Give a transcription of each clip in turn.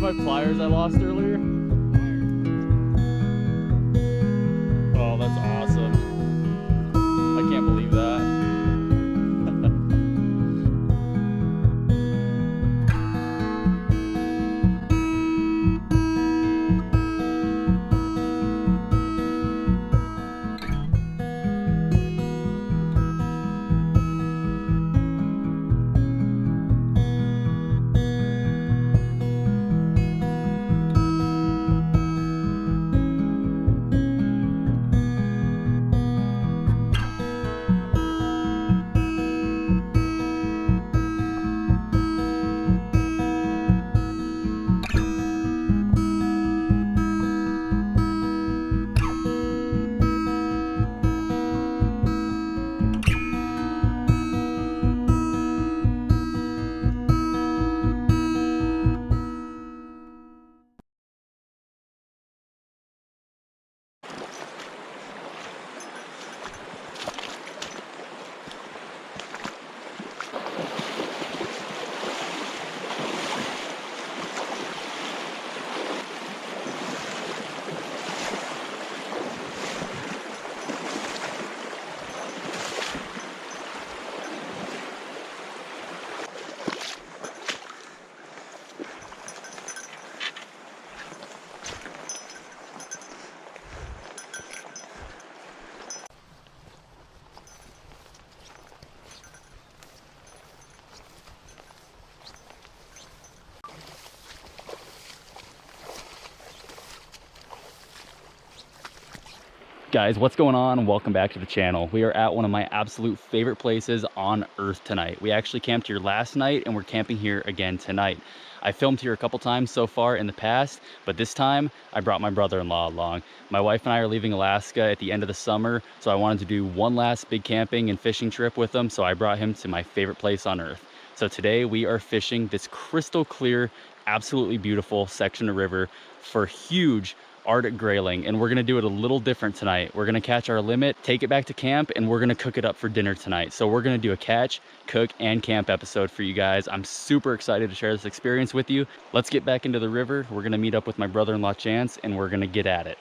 My pliers I lost earlier. Oh, that's awesome. I can't believe that. Guys, what's going on? Welcome back to the channel. We are at one of my absolute favorite places on earth tonight. We actually camped here last night and we're camping here again tonight. I filmed here a couple times so far in the past, but this time I brought my brother-in-law along. My wife and I are leaving Alaska at the end of the summer, so I wanted to do one last big camping and fishing trip with him, so I brought him to my favorite place on earth. So today we are fishing this crystal clear, absolutely beautiful section of river for huge Arctic grayling, and we're gonna do it a little different tonight. We're gonna catch our limit, take it back to camp, and we're gonna cook it up for dinner tonight. So we're gonna do a catch, cook, and camp episode for you guys. I'm super excited to share this experience with you. Let's get back into the river. We're gonna meet up with my brother-in-law Chance, and we're gonna get at it.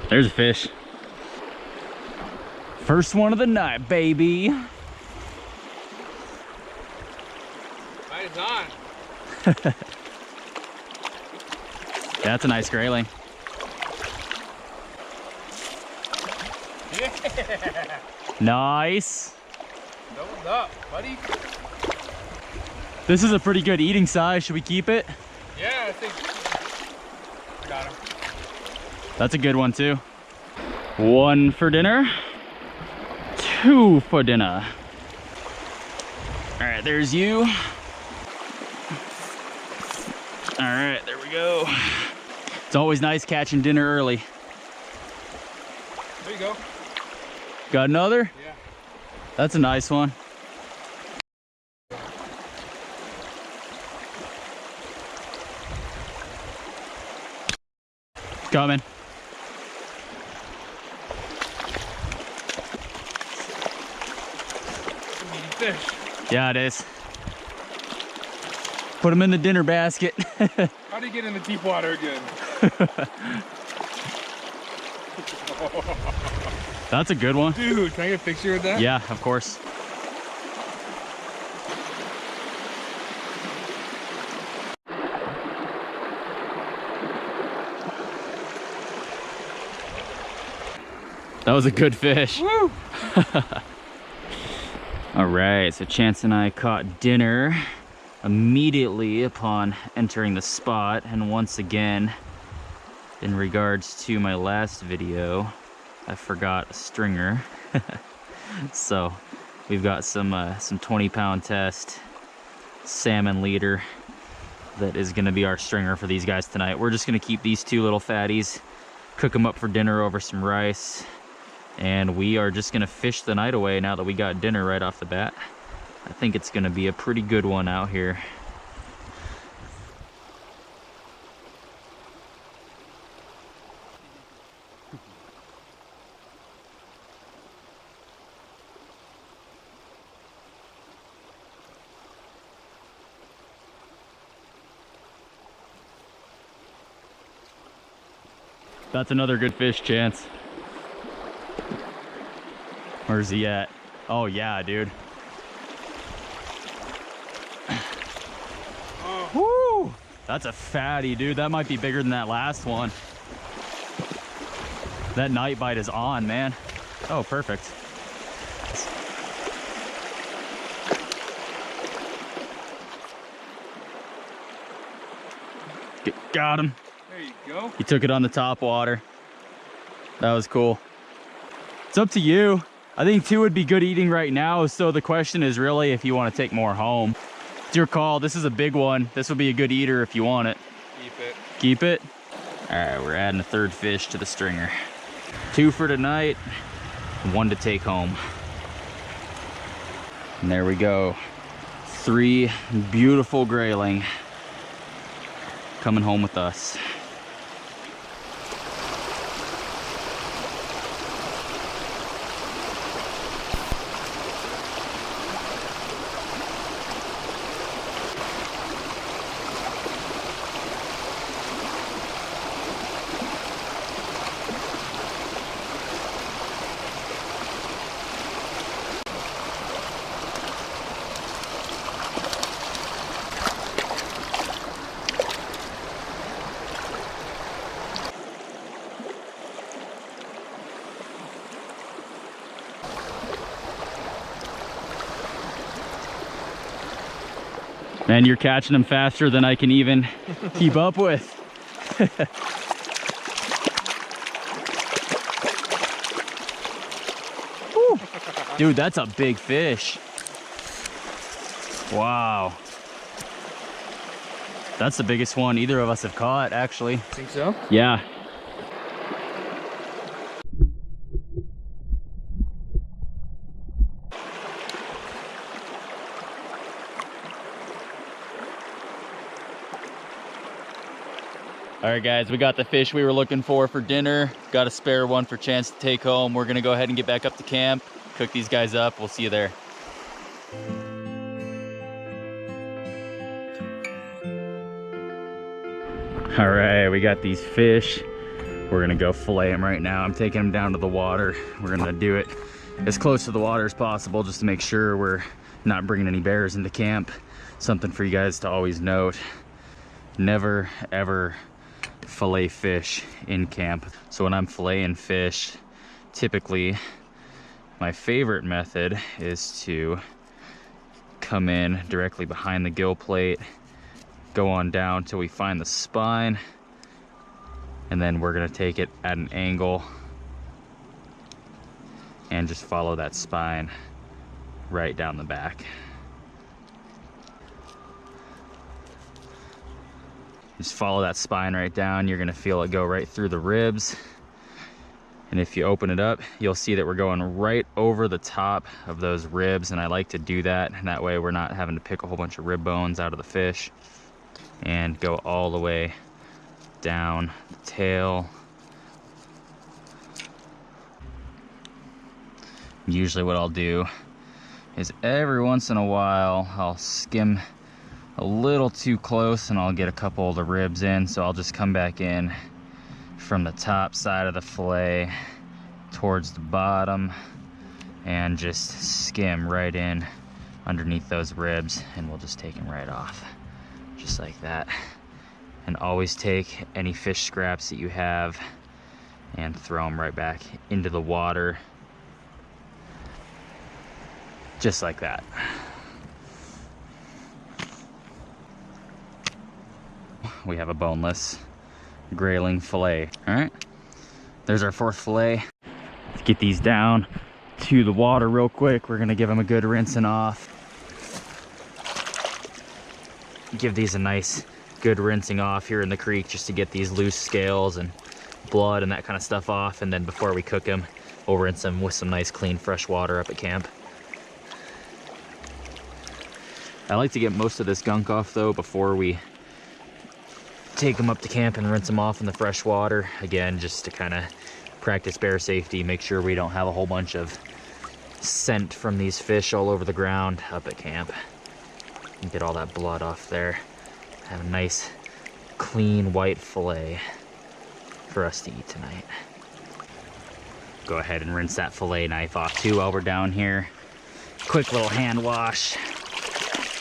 There's a fish. First one of the night, baby. Mine is on. That's a nice grayling. Yeah. Nice. Doubled up, buddy. This is a pretty good eating size. Should we keep it? Yeah, I think I got him. That's a good one too. One for dinner. Two for dinner. All right, there's you. All right, there we go. It's always nice catching dinner early. There you go. Got another? Yeah. That's a nice one. Coming. Fish. Yeah, it is. Put them in the dinner basket. How do you get in the deep water again? That's a good one. Dude, can I get a picture of that? Yeah, of course. That was a good fish. Woo! All right, so Chance and I caught dinner immediately upon entering the spot. And once again, in regards to my last video, I forgot a stringer. So we've got some 20-pound test salmon leader that is gonna be our stringer for these guys tonight. We're just gonna keep these two little fatties, cook them up for dinner over some rice, and we are just gonna fish the night away now that we got dinner right off the bat. I think it's gonna be a pretty good one out here. That's another good fish, Chance. Where's he at? Oh yeah, dude. Woo! That's a fatty, dude. That might be bigger than that last one. That night bite is on, man. Oh, perfect. Got him. There you go. He took it on the top water. That was cool. It's up to you. I think 2 would be good eating right now, so the question is really if you want to take more home. It's your call. This is a big one. This will be a good eater if you want it. Keep it. Keep it? All right, we're adding a 3rd fish to the stringer. 2 for tonight, 1 to take home. And there we go. 3 beautiful grayling coming home with us. Man, you're catching them faster than I can even keep up with. Dude, that's a big fish. Wow. That's the biggest one either of us have caught, actually. Think so? Yeah. All right, guys, we got the fish we were looking for dinner. Got a spare one for Chance to take home. We're gonna go ahead and get back up to camp, cook these guys up. We'll see you there. All right, we got these fish. We're gonna go fillet them right now. I'm taking them down to the water. We're gonna do it as close to the water as possible just to make sure we're not bringing any bears into camp. Something for you guys to always note. Never, ever fillet fish in camp. So when I'm filleting fish, typically my favorite method is to come in directly behind the gill plate, go on down till we find the spine, and then we're gonna take it at an angle and just follow that spine right down the back. Just follow that spine right down. You're gonna feel it go right through the ribs. And if you open it up, you'll see that we're going right over the top of those ribs. And I like to do that. And that way we're not having to pick a whole bunch of rib bones out of the fish. And go all the way down the tail. Usually what I'll do is every once in a while, I'll skim a little too close and I'll get a couple of the ribs in. So I'll just come back in from the top side of the fillet towards the bottom and just skim right in underneath those ribs, and we'll just take them right off just like that. And always take any fish scraps that you have and throw them right back into the water just like that. We have a boneless grayling fillet. All right, there's our 4th fillet. Let's get these down to the water real quick. We're gonna give them a good rinsing off. Give these a nice good rinsing off here in the creek just to get these loose scales and blood and that kind of stuff off. And then before we cook them, we'll rinse them with some nice clean fresh water up at camp. I like to get most of this gunk off though before we take them up to camp and rinse them off in the fresh water. Again, just to kind of practice bear safety, make sure we don't have a whole bunch of scent from these fish all over the ground up at camp. And get all that blood off there. Have a nice clean white fillet for us to eat tonight. Go ahead and rinse that fillet knife off too while we're down here. Quick little hand wash.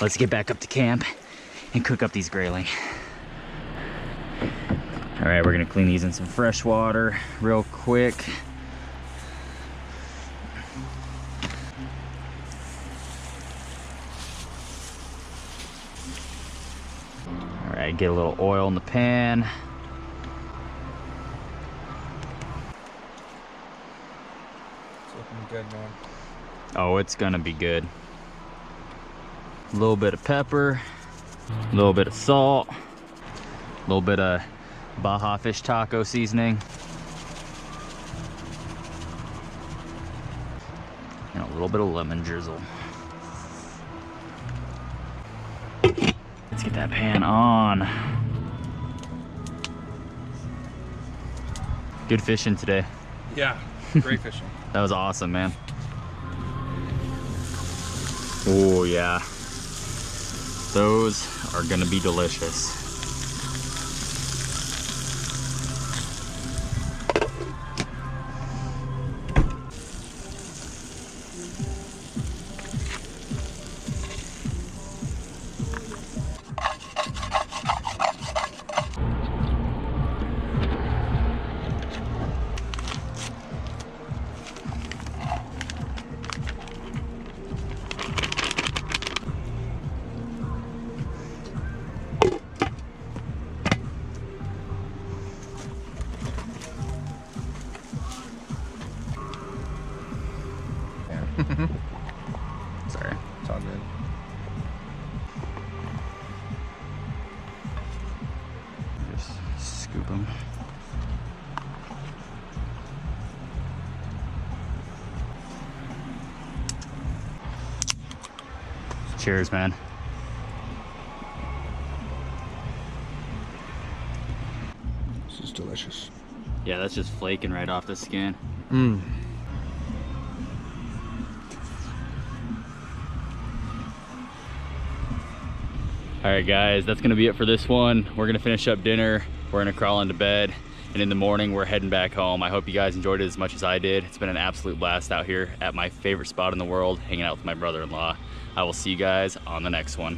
Let's get back up to camp and cook up these grayling. All right, we're gonna clean these in some fresh water real quick. All right, get a little oil in the pan. It's looking good, man. Oh, it's gonna be good. A little bit of pepper, a little bit of salt, a little bit of Baja fish taco seasoning, and a little bit of lemon drizzle. Let's get that pan on. Good fishing today. Yeah, great fishing. That was awesome, man. Oh yeah. Those are gonna be delicious. Sorry. It's all good. Just scoop them. Cheers, man. This is delicious. Yeah, that's just flaking right off the skin. Mmm. All right, guys, that's gonna be it for this one. We're gonna finish up dinner. We're gonna crawl into bed, and in the morning, we're heading back home. I hope you guys enjoyed it as much as I did. It's been an absolute blast out here at my favorite spot in the world, hanging out with my brother-in-law. I will see you guys on the next one.